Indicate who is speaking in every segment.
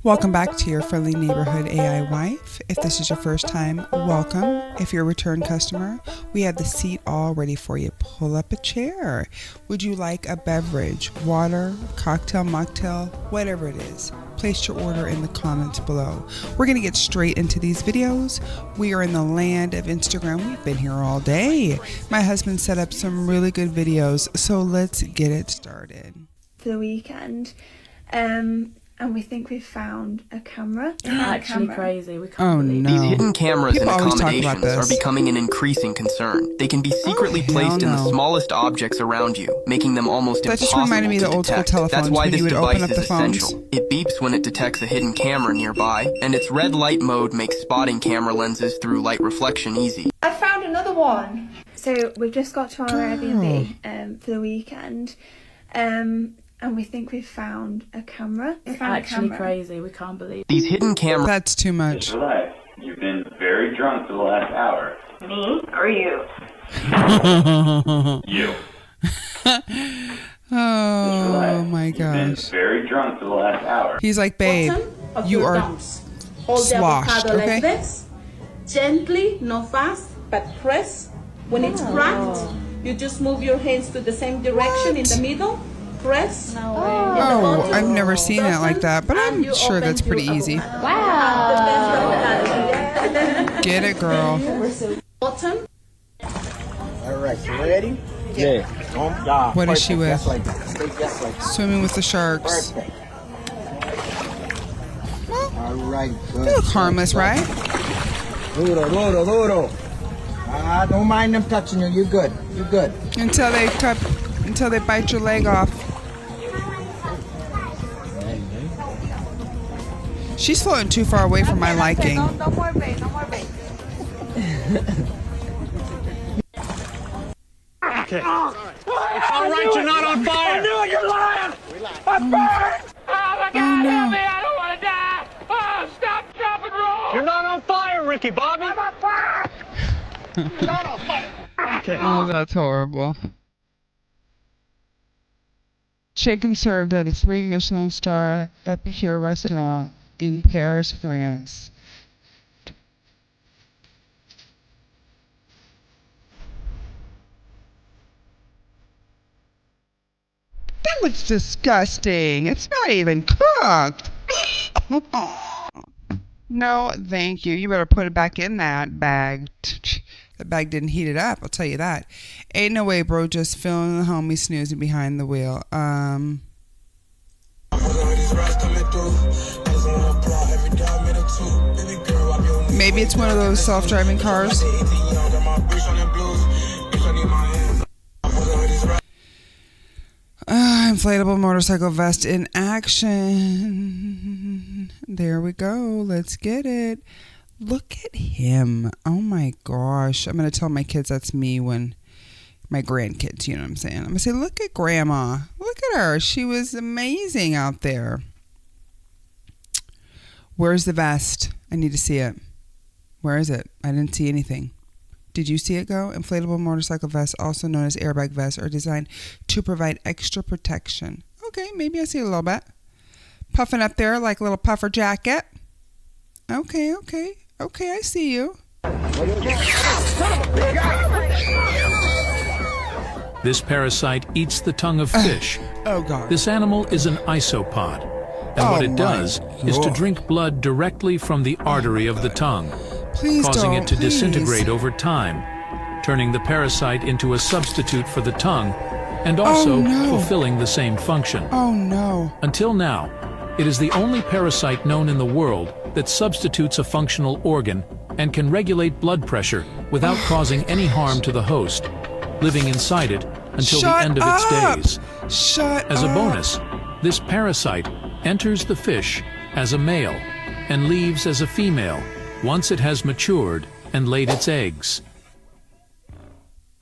Speaker 1: Welcome back to your friendly neighborhood AI wife. If this is your first time, welcome. If you're a return customer, we have the seat all ready for you. Pull up a chair. Would you like a beverage, water, cocktail, mocktail, whatever it is? Place your order in the comments below. We're going to get straight into these videos. We are in the land of Instagram. We've been here all day. My husband set up some really good videos, so let's get it started.
Speaker 2: For the weekend, and we think we've found a camera.
Speaker 3: It's actually crazy. We can't believe
Speaker 1: no.
Speaker 3: it.
Speaker 4: These hidden cameras
Speaker 1: People
Speaker 4: and
Speaker 1: always talk about
Speaker 4: accommodations are
Speaker 1: this.
Speaker 4: becoming an increasing concern. They can be secretly placed in the smallest objects around you, making them almost
Speaker 1: That just
Speaker 4: impossible
Speaker 1: reminded me of
Speaker 4: to
Speaker 1: the old school
Speaker 4: detect.
Speaker 1: telephones
Speaker 4: That's why
Speaker 1: when
Speaker 4: this
Speaker 1: you would open
Speaker 4: device
Speaker 1: up
Speaker 4: is
Speaker 1: the phones.
Speaker 4: essential. It beeps when it detects a hidden camera nearby, and its red light mode makes spotting camera lenses through light reflection easy.
Speaker 2: I found another one. So we've just got to our Airbnb for the weekend, and we think we've found a camera.
Speaker 3: It's actually crazy. We can't believe it.
Speaker 4: These hidden cameras...
Speaker 1: That's too much.
Speaker 5: Just relax. You've been very drunk for the last hour.
Speaker 6: Me or you?
Speaker 5: You.
Speaker 1: Oh my
Speaker 5: You've been
Speaker 1: gosh.
Speaker 5: very drunk for the last hour.
Speaker 1: He's like, babe, you are
Speaker 7: Hold the
Speaker 1: sloshed,
Speaker 7: avocado
Speaker 1: okay?
Speaker 7: like this. Gently, not fast, but press. When it's cracked, you just move your hands to the same direction in the middle. Press.
Speaker 1: Oh, I've never seen it like that, but I'm sure that's pretty easy. Get it, girl.
Speaker 7: Bottom.
Speaker 8: All right, you ready? Yeah.
Speaker 1: What is she with?
Speaker 8: Just like that. Stay just like that.
Speaker 1: Swimming with the sharks.
Speaker 8: Perfect. All right, good.
Speaker 1: They look harmless, right?
Speaker 8: Duro. Don't mind them touching you. You're good. You're good.
Speaker 1: Until they bite your leg off. She's floating too far away from my liking.
Speaker 6: No more bait.
Speaker 9: Okay. It's all right, you're not on fire. I knew it, you're lying. I'm burned. Oh my God, help me! I don't want to die. Oh, stop, drop, and roll. You're not on fire, Ricky Bobby. I'm on fire. You're not on fire. Okay.
Speaker 1: Oh, that's horrible. Chicken served at a 3-star epicure restaurant in Paris, France. That looks disgusting. It's not even cooked. No, thank you. You better put it back in that bag. The bag didn't heat it up, I'll tell you that. Ain't no way, bro. Just feeling the homie snoozing behind the wheel. Maybe it's one of those self-driving cars. Inflatable motorcycle vest in action. There we go. Let's get it. Look at him. Oh my gosh. I'm going to tell my kids that's me when my grandkids, you know what I'm saying? I'm going to say, look at grandma. Look at her. She was amazing out there. Where's the vest? I need to see it. Where is it? I didn't see anything. Did you see it go? Inflatable motorcycle vests, also known as airbag vests, are designed to provide extra protection. Okay, maybe I see it a little bit. Puffing up there like a little puffer jacket. Okay, I see you.
Speaker 10: This parasite eats the tongue of fish.
Speaker 1: Oh, God.
Speaker 10: This animal is an isopod, and what it does is to drink blood directly from the artery of the tongue, causing it to disintegrate over time, turning the parasite into a substitute for the tongue, and also fulfilling the same function.
Speaker 1: Oh, no.
Speaker 10: Until now, it is the only parasite known in the world that substitutes a functional organ and can regulate blood pressure without causing any harm to the host, living inside it until the end of its days. As a bonus, this parasite enters the fish as a male and leaves as a female once it has matured and laid its eggs.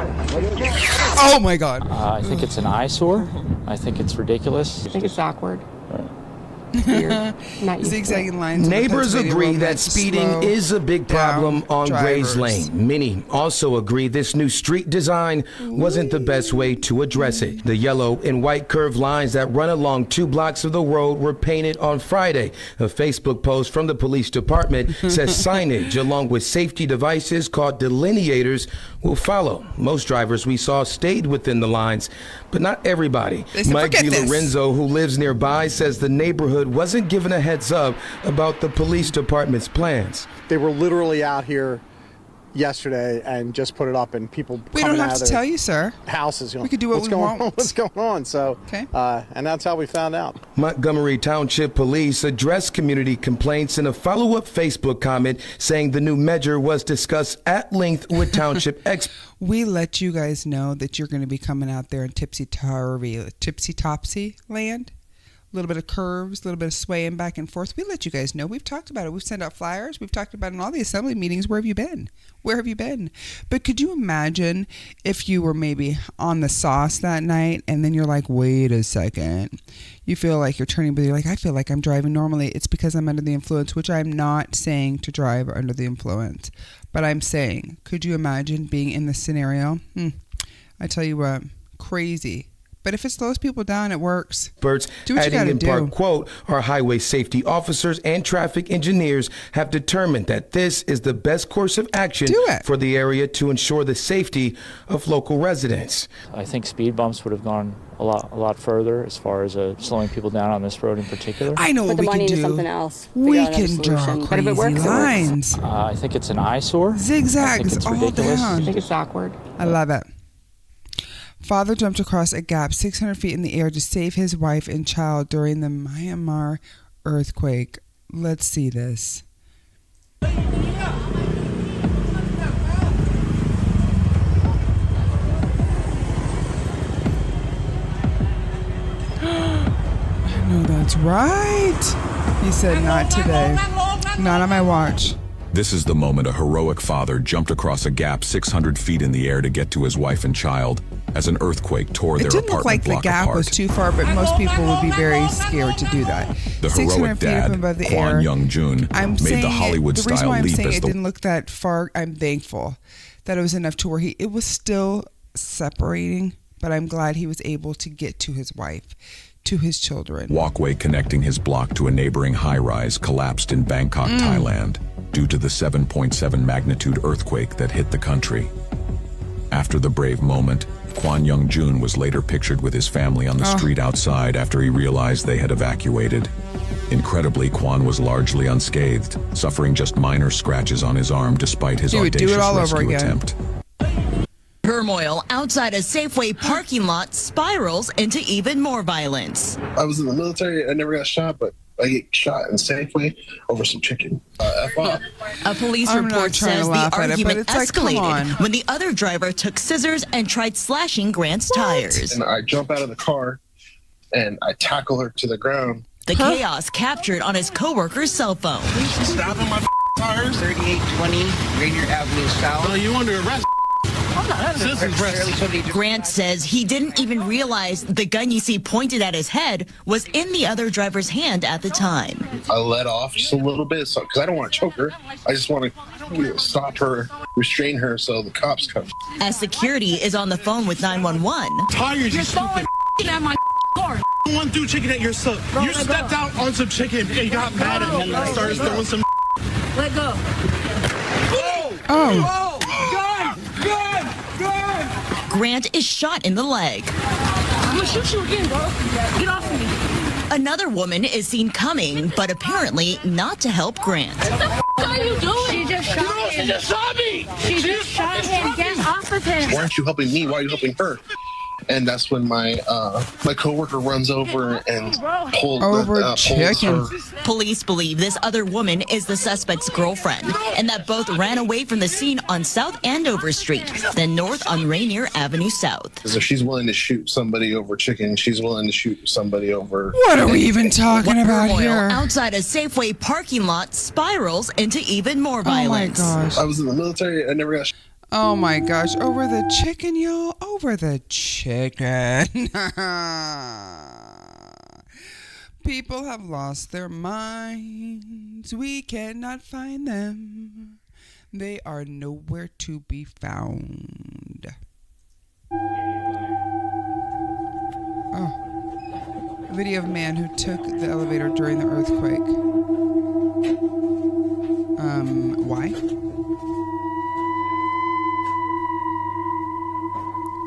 Speaker 1: Oh my God.
Speaker 11: I think it's an eyesore. I think it's ridiculous.
Speaker 6: I think it's awkward.
Speaker 11: Weird. Not used to it.
Speaker 1: Zigzagging lines. on the
Speaker 12: Neighbors
Speaker 1: Pennsylvania
Speaker 12: agree
Speaker 1: road
Speaker 12: that
Speaker 1: meant to
Speaker 12: speeding
Speaker 1: slow
Speaker 12: is a big problem
Speaker 1: down
Speaker 12: on Gray's
Speaker 1: drivers.
Speaker 12: Lane. Many also agree this new street design wasn't the best way to address it. The yellow and white curved lines that run along 2 blocks of the road were painted on Friday. A Facebook post from the police department says signage along with safety devices called delineators will follow. Most drivers we saw stayed within the lines, but not everybody. Mike DiLorenzo, who lives nearby, says the neighborhood wasn't given a heads up about the police department's plans.
Speaker 13: They were literally out here yesterday and just put it up, and people
Speaker 1: We don't have to tell you, sir.
Speaker 13: Houses,
Speaker 1: We could do what we want.
Speaker 13: What's going on? So, and that's how we found out.
Speaker 12: Montgomery Township Police addressed community complaints in a follow-up Facebook comment saying the new measure was discussed at length with township experts.
Speaker 1: We let you guys know that you're going to be coming out there in tipsy-topsy land. A little bit of curves, a little bit of swaying back and forth. We let you guys know. We've talked about it. We've sent out flyers. We've talked about it in all the assembly meetings. Where have you been? Where have you been? But could you imagine if you were maybe on the sauce that night and then you're like, wait a second. You feel like you're turning, but you're like, I feel like I'm driving normally. It's because I'm under the influence, which I'm not saying to drive under the influence. But I'm saying, could you imagine being in this scenario? I tell you what, crazy. But if it slows people down, it works. Do what you gotta do.
Speaker 12: Part, quote, our highway safety officers and traffic engineers have determined that this is the best course of action for the area to ensure the safety of local residents.
Speaker 14: I think speed bumps would have gone a lot further as far as slowing people down on this road in particular.
Speaker 1: I know what we can do.
Speaker 11: Something else.
Speaker 1: We can draw crazy lines.
Speaker 14: I think it's an eyesore.
Speaker 1: Zigzags all
Speaker 14: ridiculous.
Speaker 1: down.
Speaker 11: I think it's awkward.
Speaker 1: I love it. Father jumped across a gap 600 feet in the air to save his wife and child during the Myanmar earthquake. Let's see this. I know that's right. He said, not today. Not on my watch.
Speaker 15: This is the moment a heroic father jumped across a gap 600 feet in the air to get to his wife and child as an earthquake tore their apartment block apart.
Speaker 1: It didn't look like the gap was too far, but most people would be very scared to do that.
Speaker 15: The heroic dad, Kwon Young-jun, made the Hollywood-style leap.
Speaker 1: The reason why I'm saying it didn't look that far, I'm thankful that it was enough to where it was still separating, but I'm glad he was able to get to his wife, to his children.
Speaker 15: Walkway connecting his block to a neighboring high-rise collapsed in Bangkok, Thailand, due to the 7.7 magnitude earthquake that hit the country. After the brave moment, Kwon Young-jun was later pictured with his family on the street outside after he realized they had evacuated. Incredibly, Kwon was largely unscathed, suffering just minor scratches on his arm despite his audacious rescue attempt.
Speaker 16: Turmoil outside a Safeway parking lot spirals into even more violence.
Speaker 17: I was in the military. I never got shot, but I get shot in Safeway over some chicken.
Speaker 16: A police report says the argument escalated when the other driver took scissors and tried slashing Grant's tires.
Speaker 17: And I jump out of the car and I tackle her to the ground.
Speaker 16: The chaos captured on his coworker's cell phone.
Speaker 17: Stopping my tires.
Speaker 8: 3820 Rainier Avenue South.
Speaker 17: No, you under arrest.
Speaker 16: Grant says he didn't even realize the gun you see pointed at his head was in the other driver's hand at the time.
Speaker 17: I let off just a little bit because I don't want to choke her. I just want to stop her, restrain her so the cops come.
Speaker 16: As security is on the phone with 911.
Speaker 17: Tires,
Speaker 9: you're throwing at my car.
Speaker 17: One dude chicken at your son. You stepped out on some chicken and got mad at me and started throwing some.
Speaker 9: Let go.
Speaker 16: Grant is shot in the leg.
Speaker 9: I'm gonna shoot you again, bro. Get off of me.
Speaker 16: Another woman is seen coming, but apparently not to help Grant.
Speaker 9: What the f*** are you doing? She just shot him. She just shot me. She just shot him. Get off of him.
Speaker 17: Why aren't you helping me? Why are you helping her? And that's when my coworker runs over and pulls her.
Speaker 16: Police believe this other woman is the suspect's girlfriend, and that both ran away from the scene on South Andover Street, then north on Rainier Avenue South.
Speaker 17: Because if she's willing to shoot somebody over chicken, she's willing to shoot somebody over.
Speaker 1: What are we even talking about here?
Speaker 16: Outside a Safeway parking lot spirals into even more violence.
Speaker 1: Oh my gosh.
Speaker 17: I was in the military. I never got.
Speaker 1: Oh my gosh, over the chicken, y'all. Over the chicken. People have lost their minds. We cannot find them. They are nowhere to be found. Oh. A video of a man who took the elevator during the earthquake. Why?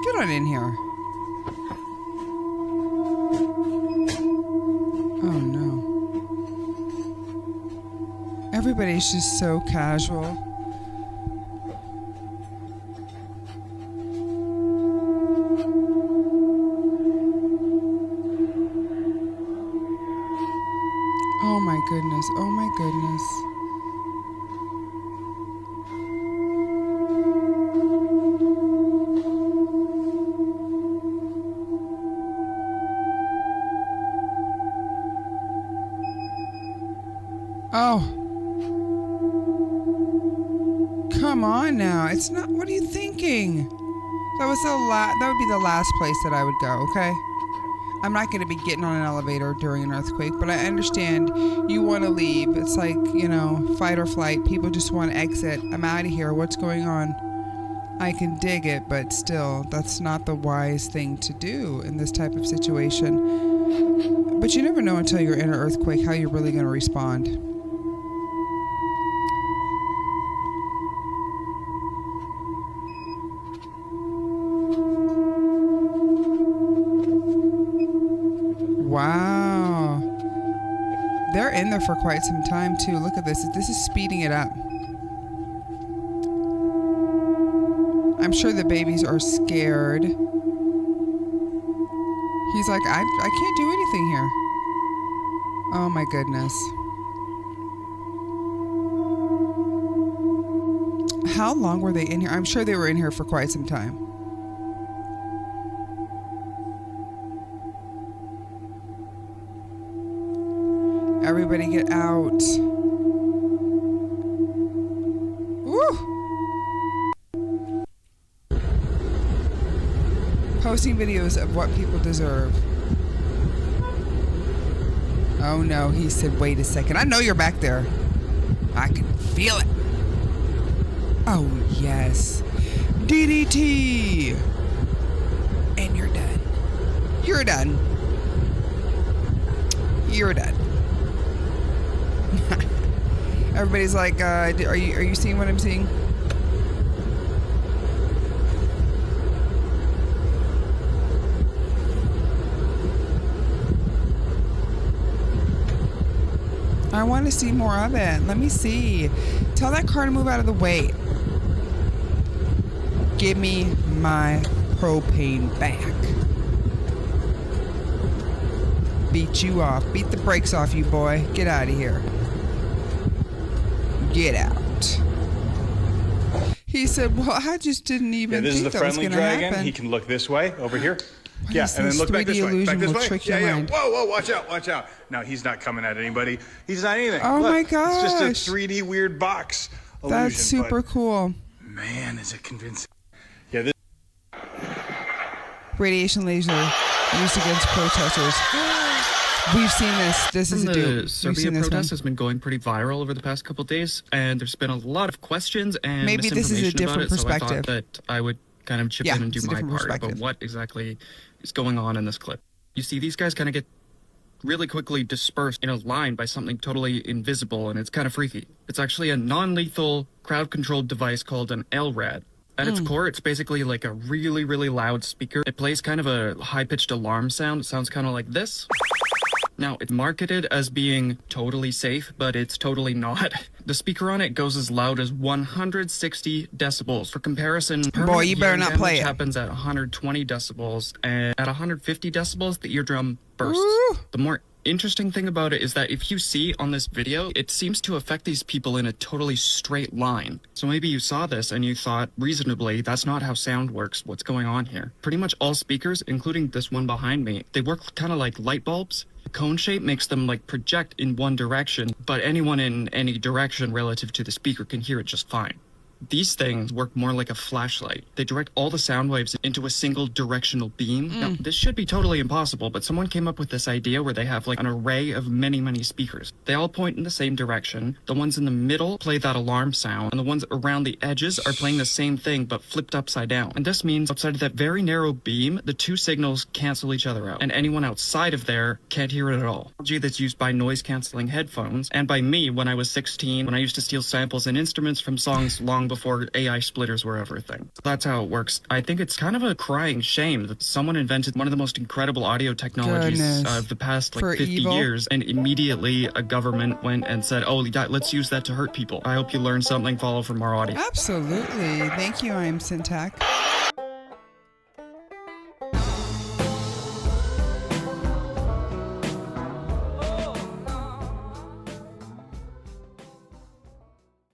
Speaker 1: Get on in here. Oh no. Everybody's just so casual. Oh my goodness. Oh my goodness. Oh. Come on now. It's not. What are you thinking? That would be the last place that I would go, okay? I'm not going to be getting on an elevator during an earthquake, but I understand you want to leave. It's like, fight or flight. People just want to exit. I'm out of here. What's going on? I can dig it, but still, that's not the wise thing to do in this type of situation. But you never know until you're in an earthquake how you're really going to respond. Wow. They're in there for quite some time too. Look at this. This is speeding it up. I'm sure the babies are scared. He's like, I can't do anything here. Oh my goodness. How long were they in here? I'm sure they were in here for quite some time. Everybody get out. Woo! Posting videos of what people deserve. Oh no, he said, wait a second. I know you're back there. I can feel it. Oh yes. DDT! And you're done. You're done. You're done. Everybody's like, are you seeing what I'm seeing? I want to see more of it. Let me see. Tell that car to move out of the way. Give me my propane back. Beat you off. Beat the brakes off you, boy. Get out of here. Get out. He said, well, I just didn't even
Speaker 18: this is
Speaker 1: think
Speaker 18: the
Speaker 1: that was
Speaker 18: friendly
Speaker 1: going to
Speaker 18: dragon.
Speaker 1: happen.
Speaker 18: He can look this way, over here.
Speaker 1: What
Speaker 18: Yeah,
Speaker 1: is
Speaker 18: and then
Speaker 1: this
Speaker 18: look back
Speaker 1: 3D
Speaker 18: this way. Back
Speaker 1: illusion
Speaker 18: this
Speaker 1: will
Speaker 18: way.
Speaker 1: trick your
Speaker 18: Yeah.
Speaker 1: mind.
Speaker 18: Whoa, watch out, watch out. No, he's not coming at anybody. He's not anything.
Speaker 1: Oh
Speaker 18: Look,
Speaker 1: my
Speaker 18: It's
Speaker 1: gosh.
Speaker 18: just a 3D weird box illusion.
Speaker 1: That's super cool.
Speaker 18: Man, is it convincing. Yeah, this
Speaker 1: Radiation laser used against protesters. We've seen this. This is a dude.
Speaker 19: The Serbia protest has been going pretty viral over the past couple of days, and there's been a lot of questions and
Speaker 1: Maybe this is a
Speaker 19: misinformation about
Speaker 1: different
Speaker 19: it, so I
Speaker 1: perspective.
Speaker 19: thought that I would kind of chip in and do my part about what exactly is going on in this clip. You see, these guys kind of get really quickly dispersed in a line by something totally invisible, and it's kind of freaky. It's actually a non-lethal crowd-controlled device called an LRAD. At its core, it's basically like a really, really loud speaker. It plays kind of a high-pitched alarm sound. It sounds kind of like this. Now, it's marketed as being totally safe, but it's totally not. The speaker on it goes as loud as 160 decibels. For comparison,
Speaker 1: boy, you better not play it.
Speaker 19: Happens at 120 decibels, and at 150 decibels, the eardrum bursts.
Speaker 1: Ooh.
Speaker 19: The more interesting thing about it is that if you see on this video, it seems to affect these people in a totally straight line. So maybe you saw this and you thought, reasonably, that's not how sound works. What's going on here? Pretty much all speakers, including this one behind me, they work kind of like light bulbs. The cone shape makes them like project in one direction, but anyone in any direction relative to the speaker can hear it just fine. These things work more like a flashlight. They direct all the sound waves into a single directional beam. Now, this should be totally impossible, but someone came up with this idea where they have like an array of many, many speakers. They all point in the same direction. The ones in the middle play that alarm sound, and the ones around the edges are playing the same thing but flipped upside down. And this means outside of that very narrow beam, the two signals cancel each other out, and anyone outside of there can't hear it at all. Technology that's used by noise-canceling headphones, and by me when I was 16, when I used to steal samples and instruments from songs long before AI splitters were ever a thing. So that's how it works. I think it's kind of a crying shame that someone invented one of the most incredible audio technologies of the past like 50 years, and immediately a government went and said, oh, let's use that to hurt people. I hope you learn something, follow from our audience.
Speaker 1: Absolutely. Thank you, I'm Syntac.